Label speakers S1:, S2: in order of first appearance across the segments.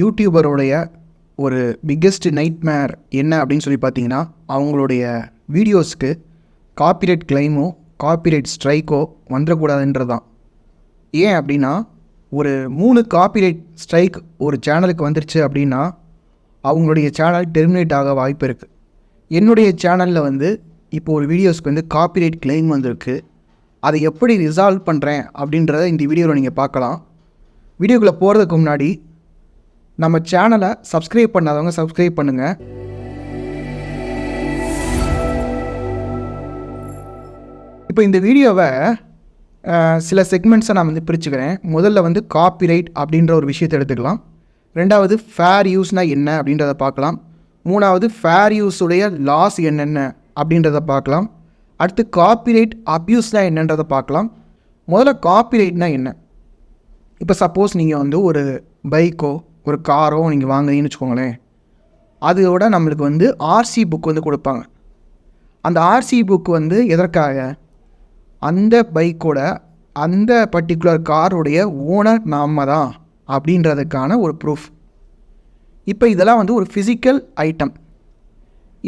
S1: யூடியூபருடைய ஒரு biggest nightmare என்ன அப்படின்னு சொல்லி பார்த்தீங்கன்னா, அவங்களுடைய வீடியோஸ்க்கு காப்பிரைட் கிளைமோ காப்பிரைட் ஸ்ட்ரைக்கோ வந்துடக்கூடாதுன்றது தான். ஏன் அப்படின்னா, ஒரு 3 காப்பிரைட் ஸ்ட்ரைக் ஒரு சேனலுக்கு வந்துருச்சு அப்படின்னா அவங்களுடைய சேனல் டெர்மினேட் ஆக வாய்ப்பு இருக்குது. என்னுடைய சேனலில் வந்து இப்போது ஒரு வீடியோஸ்க்கு வந்து காப்பிரைட் கிளைம் வந்திருக்கு. அதை எப்படி ரிசால்வ் பண்ணுறேன் அப்படின்றத இந்த வீடியோவில் நீங்கள் பார்க்கலாம். வீடியோக்குள்ளே போகிறதுக்கு முன்னாடி நம்ம சேனலை சப்ஸ்கிரைப் பண்ணாதவங்க சப்ஸ்கிரைப் பண்ணுங்கள். இப்போ இந்த வீடியோவை சில செக்மெண்ட்ஸை நான் வந்து பிரிச்சுக்கிறேன். முதல்ல வந்து காப்பிரைட் அப்படின்ற ஒரு விஷயத்தை எடுத்துக்கலாம். ரெண்டாவது ஃபேர் யூஸ்னால் என்ன அப்படின்றத பார்க்கலாம். மூணாவது ஃபேர் யூஸுடைய லாஸ் என்னென்ன அப்படின்றத பார்க்கலாம். அடுத்து காப்பிரைட் அப்யூஸ்னால் என்னன்றதை பார்க்கலாம். முதல்ல காப்பிரைட்னால் என்ன? இப்போ சப்போஸ் நீங்கள் வந்து ஒரு பைக்கோ ஒரு காரோ நீங்கள் வாங்குறீங்கன்னு வச்சுக்கோங்களேன். அதோட நம்மளுக்கு வந்து ஆர்சி புக் வந்து கொடுப்பாங்க. அந்த ஆர்சி புக் வந்து எதற்காக? அந்த பைக்கோட அந்த பர்டிகுலர் காரோடைய ஓனர் நாம தான் அப்படின்றதுக்கான ஒரு ப்ரூஃப். இப்போ இதெல்லாம் வந்து ஒரு ஃபிசிக்கல் ஐட்டம்.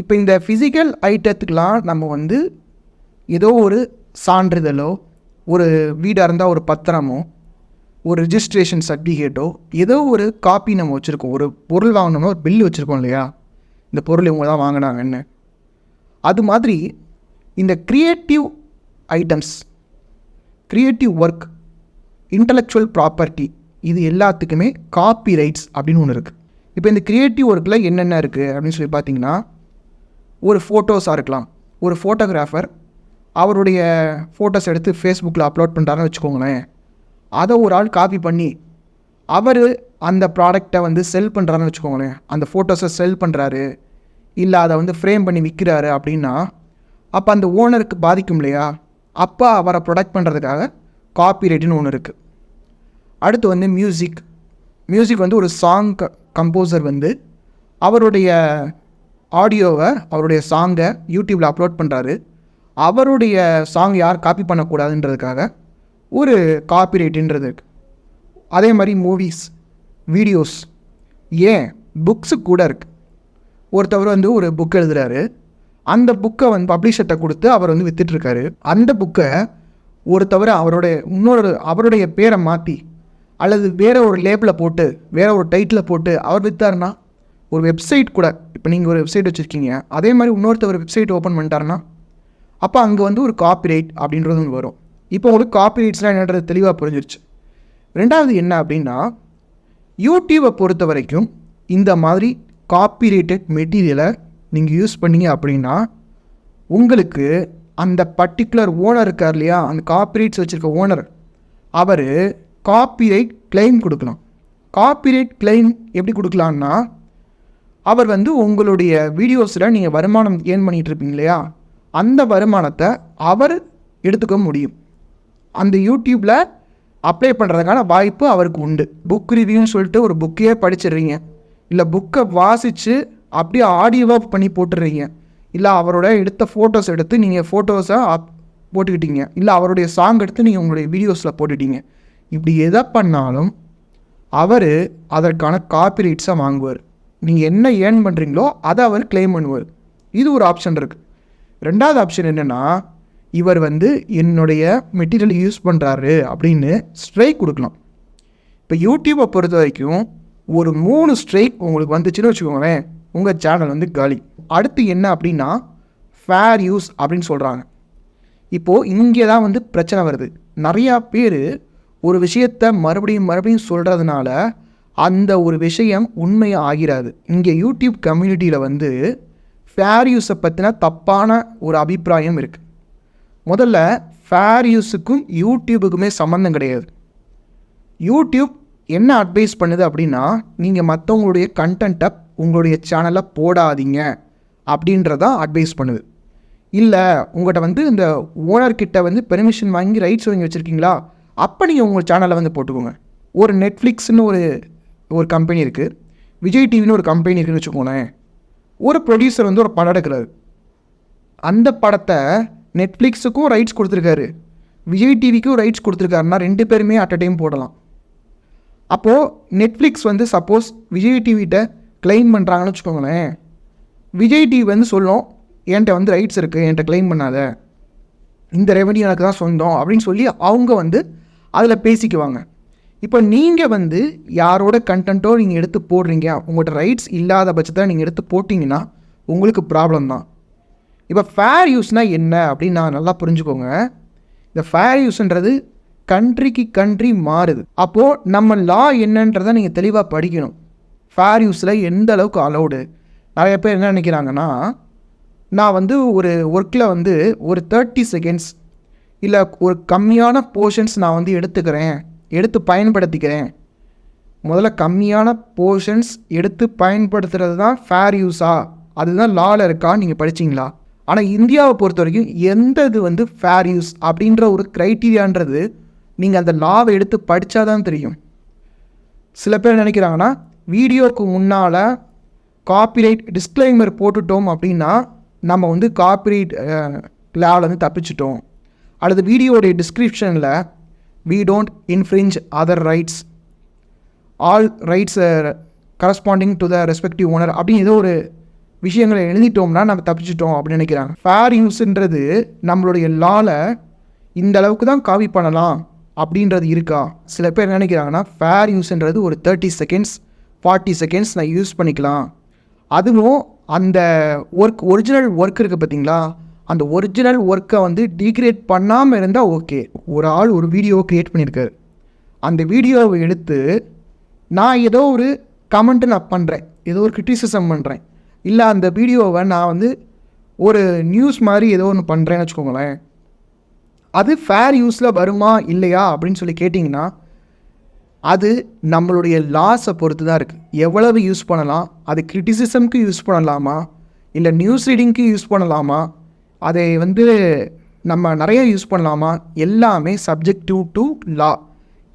S1: இப்போ இந்த ஃபிசிக்கல் ஐட்டத்துக்கெலாம் நம்ம வந்து ஏதோ ஒரு சான்றிதழோ, ஒரு வீடாக இருந்தால் ஒரு பத்திரமோ, ஒரு ரிஜிஸ்ட்ரேஷன் சர்டிஃபிகேட்டோ, ஏதோ ஒரு காப்பி நம்ம வச்சுருக்கோம். ஒரு பொருள் வாங்கினோம்னா ஒரு பில் வச்சுருக்கோம் இல்லையா, இந்த பொருள் இவங்க தான் வாங்கினாங்கன்னு. அது மாதிரி இந்த creative items, creative work, intellectual property, இது எல்லாத்துக்குமே காப்பி ரைட்ஸ் அப்படின்னு ஒன்று இருக்குது. இப்போ இந்த க்ரியேட்டிவ் ஒர்க்கில் என்னென்ன இருக்குது அப்படின்னு சொல்லி பார்த்தீங்கன்னா, ஒரு ஃபோட்டோஸாக இருக்கலாம். ஒரு ஃபோட்டோகிராஃபர் அவருடைய ஃபோட்டோஸ் எடுத்து ஃபேஸ்புக்கில் அப்லோட் பண்ணுறாருன்னு வச்சுக்கோங்களேன். அதை ஒரு ஆள் காப்பி பண்ணி அவர் அந்த ப்ராடக்டை வந்து செல் பண்ணுறாருன்னு வச்சுக்கோங்களேன். அந்த ஃபோட்டோஸை செல் பண்ணுறாரு, இல்லை அதை வந்து ஃப்ரேம் பண்ணி விற்கிறாரு அப்படின்னா அப்போ அந்த ஓனருக்கு பாதிக்கும் இல்லையா? அப்போ அவரை ப்ரொடக்ட் பண்ணுறதுக்காக காப்பிரைட்டுன்னு ஒன்று இருக்குது. அடுத்து வந்து மியூசிக் வந்து ஒரு சாங் கம்போசர் வந்து அவருடைய ஆடியோவை, அவருடைய சாங்கை யூடியூப்பில் அப்லோட் பண்ணுறாரு. அவருடைய சாங் யார் காப்பி பண்ணக்கூடாதுன்றதுக்காக ஒரு காப்பிரைட்டுன்றது இருக்குது. அதே மாதிரி மூவிஸ், வீடியோஸ், ஏன் புக்ஸு கூட இருக்குது. ஒருத்தவர் வந்து ஒரு புக் எழுதுகிறாரு. அந்த புக்கை வந்து பப்ளிஷர்கிட்ட கொடுத்து அவர் வந்து விற்றுட்ருக்காரு. அந்த புக்கை ஒருத்தவர் அவருடைய பேரை மாற்றி அல்லது வேறு ஒரு லேபிளில் போட்டு வேறு ஒரு டைட்டில் போட்டு அவர் விற்றாருன்னா, ஒரு வெப்சைட் கூட, இப்போ நீங்கள் ஒரு வெப்சைட் வச்சுருக்கீங்க, அதே மாதிரி இன்னொருத்தவர் வெப்சைட் ஓப்பன் பண்ணிட்டாருன்னா அப்போ அங்கே வந்து ஒரு காப்பிரைட் அப்படின்றது ஒன்று வரும். இப்போ உங்களுக்கு காப்பிரைட்ஸ்லாம் என்னன்றது தெளிவாக புரிஞ்சிருச்சு. ரெண்டாவது என்ன அப்படின்னா, யூடியூப்பை பொறுத்த வரைக்கும் இந்த மாதிரி காப்பிரைட்டட் மெட்டீரியலை நீங்கள் யூஸ் பண்ணீங்க அப்படின்னா உங்களுக்கு அந்த பர்டிகுலர் ஓனர் இருக்கார் இல்லையா, அந்த காப்பிரைட்ஸ் வச்சுருக்க ஓனர், அவர் காப்பிரைட் கிளைம் கொடுக்கலாம். காப்பிரைட் கிளைம் எப்படி கொடுக்கலான்னா, அவர் வந்து உங்களுடைய வீடியோஸில் நீங்கள் வருமானம் ஏர்ன் பண்ணிகிட்டு இருப்பீங்க இல்லையா, அந்த வருமானத்தை அவர் எடுத்துக்க முடியும். அந்த யூடியூப்பில் அப்ளை பண்ணுறதுக்கான வாய்ப்பு அவருக்கு உண்டு. புக் ரிவ்யூன்னு சொல்லிட்டு ஒரு புக்கையே படிச்சிடுறீங்க, இல்லை புக்கை வாசித்து அப்படியே ஆடியோவாக பண்ணி போட்டுடுறீங்க, இல்லை அவரோட எடுத்த ஃபோட்டோஸ் எடுத்து நீங்கள் ஃபோட்டோஸை போட்டுக்கிட்டீங்க, இல்லை அவருடைய சாங் எடுத்து நீங்கள் உங்களுடைய வீடியோஸில் போட்டுட்டீங்க. இப்படி எதை பண்ணாலும் அவர் அதற்கான காப்பிரைட்ஸை வாங்குவார். நீங்கள் என்ன ஏர்ன் பண்ணுறீங்களோ அதை அவர் கிளைம் பண்ணுவார். இது ஒரு ஆப்ஷன் இருக்குது. ரெண்டாவது ஆப்ஷன் என்னென்னா, இவர் வந்து என்னுடைய மெட்டீரியல் யூஸ் பண்ணுறாரு அப்படின்னு ஸ்ட்ரைக் கொடுக்கலாம். இப்போ யூடியூப்பை பொறுத்த வரைக்கும் ஒரு 3 ஸ்ட்ரைக் உங்களுக்கு வந்துச்சுன்னு வச்சுக்கோங்களேன், உங்கள் சேனல் வந்து காலி. அடுத்து என்ன அப்படின்னா, ஃபேர் யூஸ் அப்படின்னு சொல்கிறாங்க. இப்போது இங்கே தான் வந்து பிரச்சனை வருது. நிறையா பேர் ஒரு விஷயத்தை மறுபடியும் சொல்கிறதுனால அந்த ஒரு விஷயம் உண்மையாக ஆகிறாது. இங்கே யூடியூப் கம்யூனிட்டியில் வந்து ஃபேர் யூஸை பற்றின தப்பான ஒரு அபிப்பிராயம் இருக்குது. முதல்ல ஃபேர் யூஸுக்கும் யூடியூபுக்குமே சம்மந்தம் கிடையாது. யூடியூப் என்ன அட்வைஸ் பண்ணுது அப்படின்னா, நீங்கள் மற்றவங்களுடைய கண்டென்ட்டை உங்களுடைய சேனலில் போடாதீங்க அப்படின்றதான் அட்வைஸ் பண்ணுது. இல்லை உங்கள்கிட்ட வந்து இந்த ஓனர்கிட்ட வந்து பெர்மிஷன் வாங்கி ரைட்ஸ் வாங்கி வச்சுருக்கீங்களா, அப்போ நீங்கள் உங்கள் சேனலில் வந்து போட்டுக்கோங்க. ஒரு நெட்ஃப்ளிக்ஸ்னு ஒரு கம்பெனி இருக்குது, விஜய் டிவின்னு ஒரு கம்பெனி இருக்குதுன்னு வச்சுக்கோங்களேன். ஒரு ப்ரொடியூசர் வந்து ஒரு படம் எடுக்கிறாரு. அந்த படத்தை நெட்ஃப்ளிக்ஸுக்கும் ரைட்ஸ் கொடுத்துருக்காரு, விஜய் டிவிக்கும் ரைட்ஸ் கொடுத்துருக்காருன்னா 2 பேருமே அட் அ டைம் போடலாம். அப்போது நெட்ஃப்ளிக்ஸ் வந்து சப்போஸ் விஜய் டிவிகிட்ட க்ளைம் பண்ணுறாங்கன்னு வச்சுக்கோங்களேன், விஜய் டிவி வந்து சொல்லும், என்கிட்ட வந்து ரைட்ஸ் இருக்குது, என்கிட்ட க்ளைம் பண்ணாத, இந்த ரெவன்யூ எனக்கு தான் சொந்தம் அப்படின்னு சொல்லி அவங்க வந்து அதில் பேசிக்குவாங்க. இப்போ நீங்கள் வந்து யாரோட கண்டென்ட்டோ நீங்கள் எடுத்து போடுறீங்க, உங்கள்கிட்ட ரைட்ஸ் இல்லாத பட்சத்தில் நீங்கள் எடுத்து போட்டிங்கன்னா உங்களுக்கு ப்ராப்ளம் தான். இப்போ ஃபேர் யூஸ்னால் என்ன அப்படின்னு நான் நல்லா புரிஞ்சுக்கோங்க. இந்த ஃபேர் யூஸ்ன்றது கண்ட்ரிக்கு கண்ட்ரி மாறுது. அப்போது நம்ம லா என்னன்றதை நீங்கள் தெளிவாக படிக்கணும். ஃபேர் யூஸில் எந்த அளவுக்கு அலௌடு. நிறைய பேர் என்ன நினைக்கிறாங்கன்னா, நான் வந்து ஒரு ஒர்க்கில் வந்து ஒரு 30 செகண்ட்ஸ் இல்லை ஒரு கம்மியான போர்ஷன்ஸ் நான் வந்து எடுத்து பயன்படுத்திக்கிறேன். முதல்ல கம்மியான போர்ஷன்ஸ் எடுத்து பயன்படுத்துகிறது தான் ஃபேர் யூஸா, அதுதான் லாவில் இருக்கா நீங்கள் படிச்சிங்களா? ஆனால் இந்தியாவை பொறுத்த வரைக்கும் எந்த இது வந்து ஃபேர் யூஸ் அப்படின்ற ஒரு க்ரைட்டீரியான்றது நீங்கள் அந்த லாவை எடுத்து படித்தா தான் தெரியும். சில பேர் நினைக்கிறாங்கன்னா, வீடியோவுக்கு முன்னால் காப்பிரைட் டிஸ்க்ளைமர் போட்டுட்டோம் அப்படின்னா நம்ம வந்து காப்பிரைட் லாவில் வந்து தப்பிச்சிட்டோம். அல்லது வீடியோடைய டிஸ்கிரிப்ஷனில் we don't infringe other rights, all rights corresponding to the respective owner அப்படின்னு ஏதோ ஒரு விஷயங்களை எழுதிட்டோம்னா நம்ம தப்பிச்சிட்டோம் அப்படின்னு நினைக்கிறாங்க. ஃபேர் யூஸ்ன்றது நம்மளுடைய லாவில் இந்த அளவுக்கு தான் காப்பி பண்ணலாம் அப்படின்றது இருக்கா? சில பேர் நினைக்கிறாங்கன்னா ஃபேர் யூஸ்ன்றது ஒரு 30 செகண்ட்ஸ் 40 செகண்ட்ஸ் நான் யூஸ் பண்ணிக்கலாம். அதுவும் அந்த ஒரிஜினல் ஒர்க் இருக்குது பார்த்தீங்களா, அந்த ஒரிஜினல் ஒர்க்கை வந்து டீக்ரேட் பண்ணாமல் இருந்தால் ஓகே. ஒரு ஆள் ஒரு வீடியோவை க்ரியேட் பண்ணியிருக்காரு, அந்த வீடியோவை எடுத்து நான் ஏதோ ஒரு கமெண்ட்டு நான் பண்ணுறேன், ஏதோ ஒரு கிரிட்டிசிசம் பண்ணுறேன், இல்லை அந்த வீடியோவை நான் வந்து ஒரு நியூஸ் மாதிரி ஏதோ ஒன்று பண்ணுறேன்னு வச்சுக்கோங்களேன், அது ஃபேர் யூஸில் வருமா இல்லையா அப்படின்னு சொல்லி கேட்டிங்கன்னா அது நம்மளுடைய லாஸை பொறுத்து தான் இருக்குது. எவ்வளவு யூஸ் பண்ணலாம், அது கிரிட்டிசிசம்க்கு யூஸ் பண்ணலாமா, இல்லை நியூஸ் ரீடிங்க்கு யூஸ் பண்ணலாமா, அதை வந்து நம்ம நிறைய யூஸ் பண்ணலாமா, எல்லாமே சப்ஜெக்டிவ் டு லா.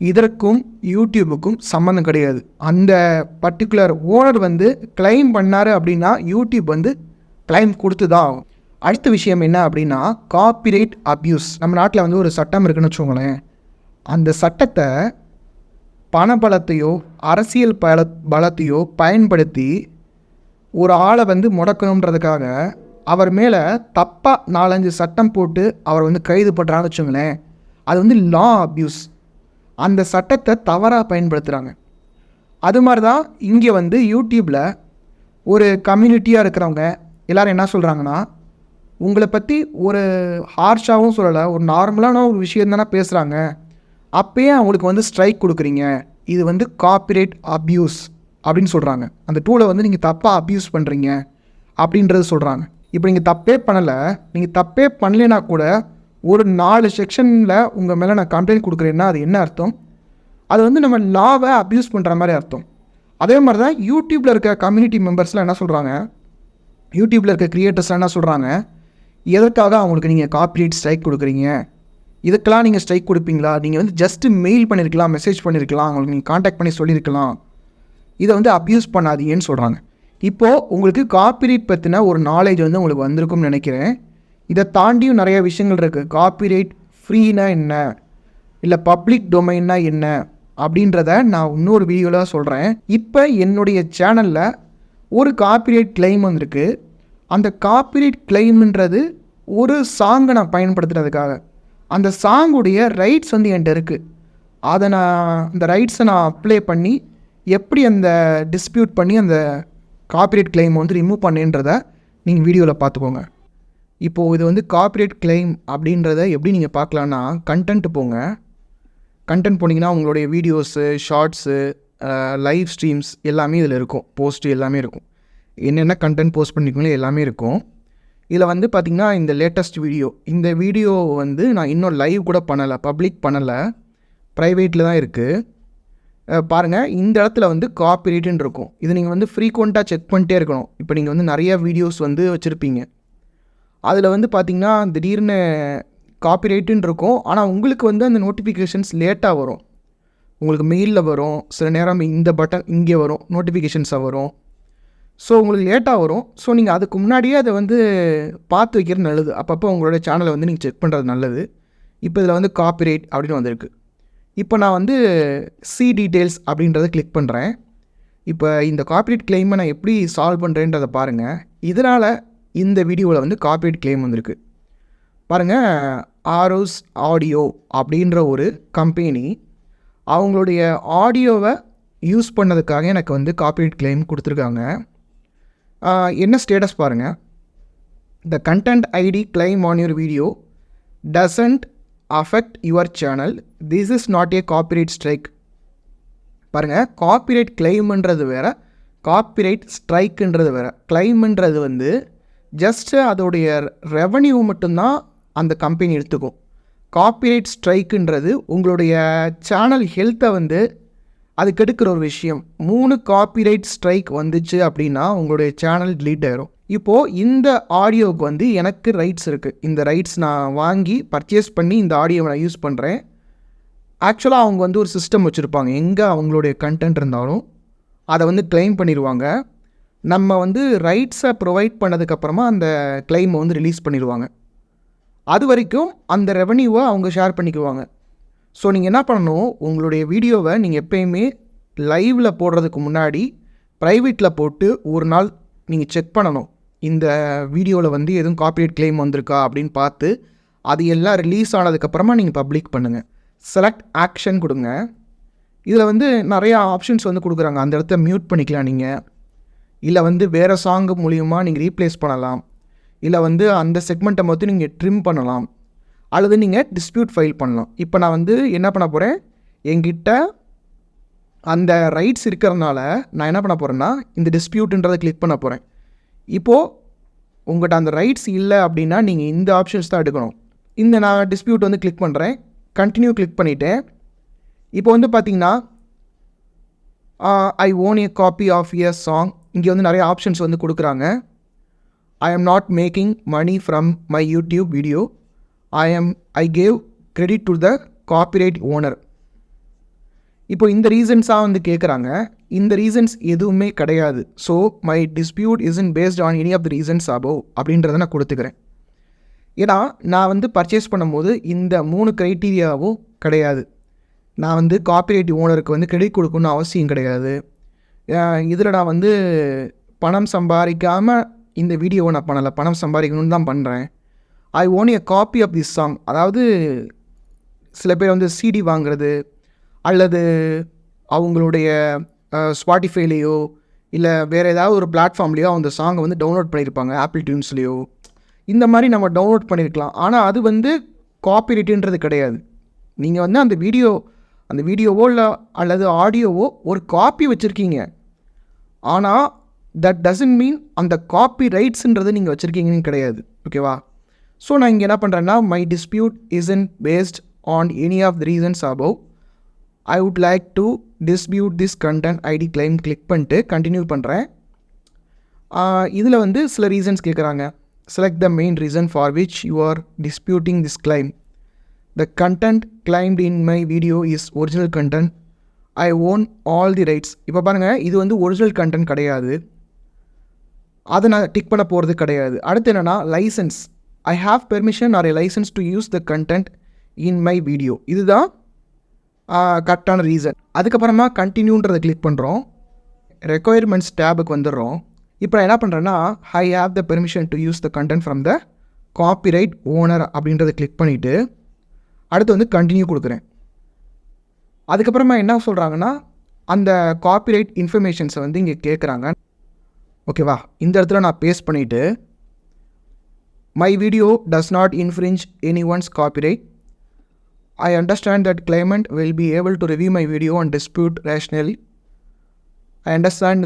S1: இதற்கும் யூடியூபுக்கும் சம்மந்தம் கிடையாது. அந்த பர்டிகுலர் ஓனர் வந்து கிளைம் பண்ணார் அப்படின்னா யூடியூப் வந்து கிளைம் கொடுத்து தான் ஆகும். அடுத்த விஷயம் என்ன அப்படின்னா காப்பிரைட் அப்யூஸ். நம்ம நாட்டில் வந்து ஒரு சட்டம் இருக்குன்னு வச்சுக்கோங்களேன், அந்த சட்டத்தை பணபலத்தையோ அரசியல் பலத்தையோ பயன்படுத்தி ஒரு ஆளை வந்து முடக்கணுன்றதுக்காக அவர் மேலே தப்பாக 4-5 சட்டம் போட்டு அவர் வந்து கைது பண்ணுறான்னு வச்சுங்களேன், அது வந்து லா அப்யூஸ். அந்த சட்டத்தை தவறாக பயன்படுத்துகிறாங்க. அது மாதிரி தான் இங்கே வந்து யூடியூப்பில் ஒரு கம்யூனிட்டியாக இருக்கிறவங்க எல்லோரும் என்ன சொல்கிறாங்கன்னா, உங்களை பற்றி ஒரு ஹார்ஷாகவும் சொல்லலை, ஒரு நார்மலான ஒரு விஷயம் தானே பேசுகிறாங்க, அப்போயே அவங்களுக்கு வந்து ஸ்ட்ரைக் கொடுக்குறீங்க, இது வந்து காப்பிரைட் அப்யூஸ் அப்படின்னு சொல்கிறாங்க. அந்த டூலை வந்து நீங்கள் தப்பாக அப்யூஸ் பண்ணுறீங்க அப்படின்றது சொல்கிறாங்க. இப்போ நீங்கள் தப்பே பண்ணலை, நீங்கள் தப்பே பண்ணலைன்னா கூட ஒரு 4 செக்ஷனில் உங்கள் மேலே நான் கம்ப்ளைண்ட் கொடுக்குறேன்னா அது என்ன அர்த்தம்? அது வந்து நம்ம லாவை அப்யூஸ் பண்ணுற மாதிரி அர்த்தம். அதே மாதிரி தான் யூடியூப்பில் இருக்க கம்யூனிட்டி மெம்பர்ஸ்லாம் என்ன சொல்கிறாங்க, யூடியூப்பில் இருக்க க்ரியேட்டர்ஸ்லாம் என்ன சொல்கிறாங்க, எதற்காக அவங்களுக்கு நீங்கள் காப்பிரைட் ஸ்ட்ரைக் கொடுக்குறீங்க, இதுக்கெல்லாம் நீங்கள் ஸ்ட்ரைக் கொடுப்பீங்களா, நீங்கள் வந்து ஜஸ்ட்டு மெயில் பண்ணியிருக்கலாம், மெசேஜ் பண்ணியிருக்கலாம், அவங்களுக்கு நீங்கள் காண்டாக்ட் பண்ணி சொல்லியிருக்கலாம், இதை வந்து அப்யூஸ் பண்ணாதீங்கன்னு சொல்கிறாங்க. இப்போது உங்களுக்கு காப்பிரைட் பற்றின ஒரு நாலேஜ் வந்து உங்களுக்கு வந்திருக்கும்னு நினைக்கிறேன். இதை தாண்டியும் நிறைய விஷயங்கள் இருக்குது. காப்பிரைட் ஃப்ரீனா என்ன, இல்லை பப்ளிக் டொமைன்னா என்ன அப்படின்றத நான் இன்னொரு வீடியோவில் சொல்கிறேன். இப்போ என்னுடைய சேனலில் ஒரு காப்பிரைட் கிளைம் வந்திருக்கு. அந்த காப்பிரைட் கிளைம்ன்றது ஒரு சாங்கை நான் பயன்படுத்துகிறதுக்காக, அந்த சாங்குடைய ரைட்ஸ் வந்து என்கிட்ட இருக்குது. அதை அந்த ரைட்ஸை நான் அப்ளை பண்ணி எப்படி அந்த டிஸ்பியூட் பண்ணி அந்த காப்பிரைட் கிளைம் வந்து ரிமூவ் பண்ணேன்றதை நீங்கள் வீடியோவில் பார்த்துக்கோங்க. இப்போது இது வந்து காப்பிரைட் கிளைம் அப்படின்றத எப்படி நீங்கள் பார்க்கலான்னா, கண்டென்ட் போங்க. கண்டென்ட் போனீங்கன்னா உங்களுடைய வீடியோஸு, ஷார்ட்ஸு, லைவ் ஸ்ட்ரீம்ஸ் எல்லாமே இதில் இருக்கும், போஸ்ட்டு எல்லாமே இருக்கும். என்னென்ன கண்டென்ட் போஸ்ட் பண்ணிக்கோங்களோ எல்லாமே இருக்கும். இதில் வந்து பார்த்திங்கன்னா இந்த லேட்டஸ்ட் இந்த வீடியோ வந்து நான் இன்னும் லைவ் கூட பண்ணலை, பப்ளிக் பண்ணலை, ப்ரைவேட்டில் தான் இருக்குது. பாருங்கள், இந்த இடத்துல வந்து காப்பிரைட்டுன்னு இருக்கும். இது நீங்கள் வந்து ஃப்ரீக்வெண்ட்டாக செக் பண்ணிட்டே இருக்கணும். இப்போ நீங்கள் வந்து நிறைய வீடியோஸ் வந்து வச்சுருப்பீங்க, அதில் வந்து பார்த்திங்கன்னா திடீர்னு காப்பிரைட்டுன்னு இருக்கும். ஆனால் உங்களுக்கு வந்து அந்த நோட்டிஃபிகேஷன்ஸ் லேட்டாக வரும், உங்களுக்கு மெயிலில் வரும், சில நேரம் இந்த பட்டன் இங்கே வரும், நோட்டிஃபிகேஷன்ஸாக வரும். ஸோ உங்களுக்கு லேட்டாக வரும். ஸோ நீங்கள் அதுக்கு முன்னாடியே அதை வந்து பார்த்து வைக்கிறது நல்லது. அப்பப்போ உங்களோட சேனலை வந்து நீங்கள் செக் பண்ணுறது நல்லது. இப்போ இதில் வந்து காப்பிரைட் அப்படின்னு வந்திருக்கு. இப்போ நான் வந்து சி டீட்டெயில்ஸ் அப்படின்றத கிளிக் பண்ணுறேன். இப்போ இந்த காப்பிரைட் கிளைமை நான் எப்படி சால்வ் பண்ணுறேன்றதை பாருங்கள். இதனால் இந்த வீடியோவில் வந்து காப்பிரைட் கிளைம் வந்திருக்கு பாருங்கள். ஆரோஸ் ஆடியோ அப்படின்ற ஒரு கம்பெனி அவங்களுடைய ஆடியோவை யூஸ் பண்ணதுக்காக எனக்கு வந்து காப்பிரைட் கிளைம் கொடுத்துருக்காங்க. என்ன ஸ்டேட்டஸ் பாருங்கள். The content ID claim on your video doesn't affect your channel. This is not a copyright strike. பாருங்கள், காப்பிரைட் கிளைம்ன்றது வேறு, காப்பிரைட் ஸ்ட்ரைக்குன்றது வேறு. கிளைம்ன்றது வந்து ஜஸ்ட்டு அதோடைய ரெவன்யூ மட்டும்தான் அந்த கம்பெனி எடுத்துக்கும். காப்பிரைட் ஸ்ட்ரைக்குன்றது உங்களுடைய சேனல் ஹெல்த்தை வந்து அது கெடுக்கிற ஒரு விஷயம். 3 காப்பிரைட் ஸ்ட்ரைக் வந்துச்சு அப்படின்னா உங்களுடைய சேனல் டிலீட் ஆயிரும். இப்போது இந்த ஆடியோவுக்கு வந்து எனக்கு ரைட்ஸ் இருக்குது. இந்த ரைட்ஸ் நான் வாங்கி பர்ச்சேஸ் பண்ணி இந்த ஆடியோவை நான் யூஸ் பண்ணுறேன். ஆக்சுவலாக அவங்க வந்து ஒரு சிஸ்டம் வச்சுருப்பாங்க. எங்கே அவங்களுடைய கண்டென்ட் இருந்தாலும் அதை வந்து கிளைம் பண்ணிடுவாங்க. நம்ம வந்து ரைட்ஸை ப்ரொவைட் பண்ணதுக்கப்புறமா அந்த கிளைமை வந்து ரிலீஸ் பண்ணிடுவாங்க. அது வரைக்கும் அந்த ரெவன்யூவை அவங்க ஷேர் பண்ணிக்குவாங்க. ஸோ நீங்கள் என்ன பண்ணணும், உங்களுடைய வீடியோவை நீங்கள் எப்போயுமே லைவில் போடுறதுக்கு முன்னாடி ப்ரைவேட்டில் போட்டு ஒரு நாள் நீங்கள் செக் பண்ணணும். இந்த வீடியோவில் வந்து எதுவும் காப்பிரைட் கிளைம் வந்திருக்கா அப்படின்னு பார்த்து அது எல்லாம் ரிலீஸ் ஆனதுக்கப்புறமா நீங்கள் பப்ளிக் பண்ணுங்கள். செலக்ட் ஆக்ஷன் கொடுங்க. இதில் வந்து நிறையா ஆப்ஷன்ஸ் வந்து கொடுக்குறாங்க. அந்த இடத்த மியூட் பண்ணிக்கலாம் நீங்கள், இல்லை வந்து வேறு சாங்கு மூலிமா நீங்கள் ரீப்ளேஸ் பண்ணலாம், இல்லை வந்து அந்த செக்மெண்ட்டை மொத்தம் நீங்கள் ட்ரிம் பண்ணலாம், அல்லது நீங்கள் டிஸ்பியூட் ஃபைல் பண்ணலாம். இப்போ நான் வந்து என்ன பண்ண போகிறேன், என்கிட்ட அந்த ரைட்ஸ் இருக்கிறதுனால நான் என்ன பண்ண போகிறேன்னா இந்த டிஸ்பியூட்டுன்றதை கிளிக் பண்ண போகிறேன். இப்போது உங்கள்கிட்ட அந்த ரைட்ஸ் இல்லை அப்படின்னா நீங்கள் இந்த ஆப்ஷன்ஸ் தான் எடுக்கணும். இந்த நான் டிஸ்பியூட் வந்து கிளிக் பண்ணுறேன், கண்டினியூ கிளிக் பண்ணிவிட்டேன். இப்போ வந்து பார்த்திங்கன்னா I own a copy of a song. இங்கே வந்து நிறைய ஆப்ஷன்ஸ் வந்து கொடுக்குறாங்க. I am not making money from my YouTube video. I gave credit to the copyright owner. இப்போ இந்த ரீசன்ஸாக வந்து கேட்குறாங்க. இந்த ரீசன்ஸ் எதுவுமே கிடையாது. So my dispute isn't based on any of the reasons above அப்படின்றத நான் கொடுத்துக்கிறேன். ஏன்னா நான் வந்து பர்ச்சேஸ் பண்ணும்போது இந்த 3 க்ரைட்டீரியாவும் கிடையாது. நான் வந்து காப்பிரைட் ஓனருக்கு வந்து கிரெடிட் கொடுக்கணும்னு அவசியம் கிடையாது. இதில் நான் வந்து பணம் சம்பாதிக்காமல் இந்த வீடியோவை நான் பண்ணலை, பணம் சம்பாதிக்கணும்னு தான் பண்ணுறேன். I own a copy of this song. அதாவது சில பேர் வந்து சிடி வாங்குறது அல்லது அவங்களுடைய ஸ்பாட்டிஃபைலேயோ இல்லை வேறு ஏதாவது ஒரு பிளாட்ஃபார்ம்லேயோ அந்த சாங்கை வந்து டவுன்லோட் பண்ணியிருப்பாங்க, ஆப்பிள் டியூன்ஸ்லேயோ. இந்த மாதிரி நம்ம டவுன்லோட் பண்ணியிருக்கலாம். ஆனால் அது வந்து காப்பிரைட்டுன்றது கிடையாது. நீங்கள் வந்து அந்த வீடியோவோ இல்லை அல்லது ஆடியோவோ ஒரு காப்பி வச்சுருக்கீங்க. ஆனால் தட் டசன்ட் மீன் அந்த காப்பி ரைட்ஸுன்றது நீங்கள் வச்சுருக்கீங்கன்னு கிடையாது. ஓகேவா? ஸோ நான் இங்கே என்ன பண்ணுறேன்னா my dispute isn't based on any of the reasons above. I would like to dispute this content ID claim click பண்ணிட்டு கண்டினியூ பண்ணுறேன். இதில் வந்து சில ரீசன்ஸ் கேட்குறாங்க. Select the main reason for which you are disputing this claim. The content claimed in my video is original content. I own all the rights. இப்போ பாருங்கள், இது வந்து ஒரிஜினல் கண்டென்ட் கிடையாது. அதை நான் டிக் பண்ண போகிறது கிடையாது. அடுத்து என்னென்னா license. I have permission or a license to use the content in my video. இதுதான் கரெக்டான ரீசன். அதுக்கப்புறமா கண்டினியூன்றதை கிளிக் பண்ணுறோம். ரெக்குயர்மெண்ட்ஸ் டேபுக்கு வந்துடுறோம். இப்போ நான் என்ன பண்ணுறேன்னா I have the permission to use the content from the copyright owner அப்படின்றத கிளிக் பண்ணிவிட்டு அடுத்து வந்து கண்டினியூ கொடுக்குறேன். அதுக்கப்புறமா என்ன சொல்கிறாங்கன்னா அந்த காப்பிரைட் இன்ஃபர்மேஷன்ஸை வந்து இங்கே கேட்குறாங்க. ஓகேவா? இந்த இடத்துல நான் பேஸ்ட் பண்ணிவிட்டு my video does not infringe any one's copyright. I understand that claimant will be able to review my video and dispute rationally. I understand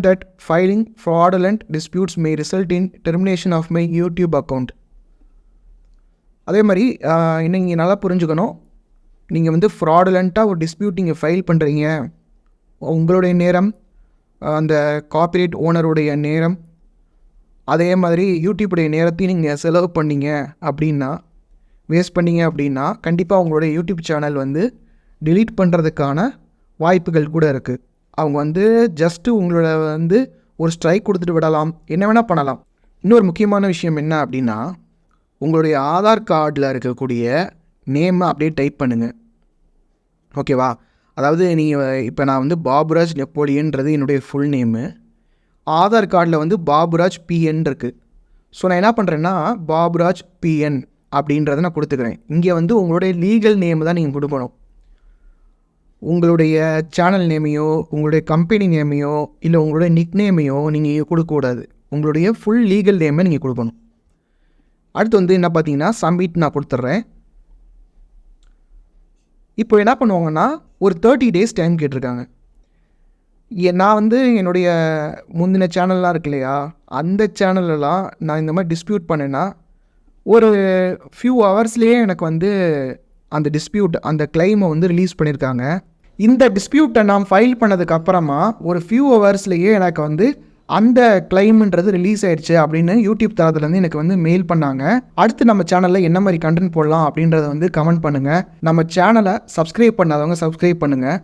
S1: that filing fraudulent disputes may result in termination of my YouTube account. அதே மாதிரி நீங்கள் நல்லா புரிஞ்சுக்கணும். நீங்கள் வந்து ஃப்ராடுலண்ட்டாக ஒரு dispute நீங்கள் file பண்ணுறீங்க, உங்களுடைய நேரம், அந்த காப்பிரைட் ஓனருடைய நேரம், அதே மாதிரி யூடியூப்புடைய நேரத்தையும் நீங்கள் செலவு பண்ணீங்க அப்படின்னா, வேஸ்ட் பண்ணீங்க அப்படின்னா கண்டிப்பாக உங்களுடைய யூடியூப் சேனல் வந்து delete பண்ணுறதுக்கான வாய்ப்புகள் கூட இருக்குது. அவங்க வந்து ஜஸ்ட்டு உங்களோட வந்து ஒரு ஸ்ட்ரைக் கொடுத்துட்டு விடலாம், என்ன வேணால் பண்ணலாம். இன்னொரு முக்கியமான விஷயம் என்ன அப்படின்னா, உங்களுடைய ஆதார் கார்டில் இருக்கக்கூடிய நேமை அப்படியே டைப் பண்ணுங்கள். ஓகேவா? அதாவது நீங்கள் இப்போ நான் வந்து பாபுராஜ் நெப்போலியன்றது என்னுடைய ஃபுல் நேமு. ஆதார் கார்டில் வந்து பாபுராஜ் பிஎன் இருக்குது. ஸோ நான் என்ன பண்ணுறேன்னா பாபுராஜ் பிஎன் அப்படின்றத நான் கொடுத்துக்கிறேன். இங்கே வந்து உங்களுடைய லீகல் நேம் தான் நீங்கள் கொடுக்கணும். உங்களுடைய சேனல் நேமையோ உங்களுடைய கம்பெனி நேமையோ இல்லை உங்களுடைய நிக் நேமையோ நீங்கள் கொடுக்கக்கூடாது. உங்களுடைய ஃபுல் லீகல் நேமை நீங்கள் கொடுக்கணும். அடுத்து வந்து என்ன பார்த்தீங்கன்னா சப்மிட் நான் கொடுத்துட்றேன். இப்போ என்ன பண்ணுவாங்கன்னா ஒரு 30 days டைம் கேட்டிருக்காங்க. நான் வந்து என்னுடைய முந்தின சேனல்லாம் இருக்கு இல்லையா, அந்த சேனலெல்லாம் நான் இந்த மாதிரி டிஸ்பியூட் பண்ணேன்னா ஒரு ஃபியூ ஹவர்ஸ்லேயே எனக்கு வந்து அந்த டிஸ்பியூட் அந்த கிளைமை வந்து ரிலீஸ் பண்ணியிருக்காங்க. இந்த டிஸ்பியூட்டை நான் ஃபைல் பண்ணதுக்கப்புறமா ஒரு ஃபியூ ஹவர்ஸ்லேயே எனக்கு வந்து அந்த கிளைம்ன்றது ரிலீஸ் ஆயிடுச்சு அப்படின்னு யூடியூப் தரத்துலேருந்து எனக்கு வந்து மெயில் பண்ணாங்க. அடுத்து நம்ம சேனலில் என்ன மாதிரி கண்டென்ட் போடலாம் அப்படின்றத வந்து கமெண்ட் பண்ணுங்கள். நம்ம சேனலை சப்ஸ்கிரைப் பண்ணாதவங்க சப்ஸ்கிரைப் பண்ணுங்கள்.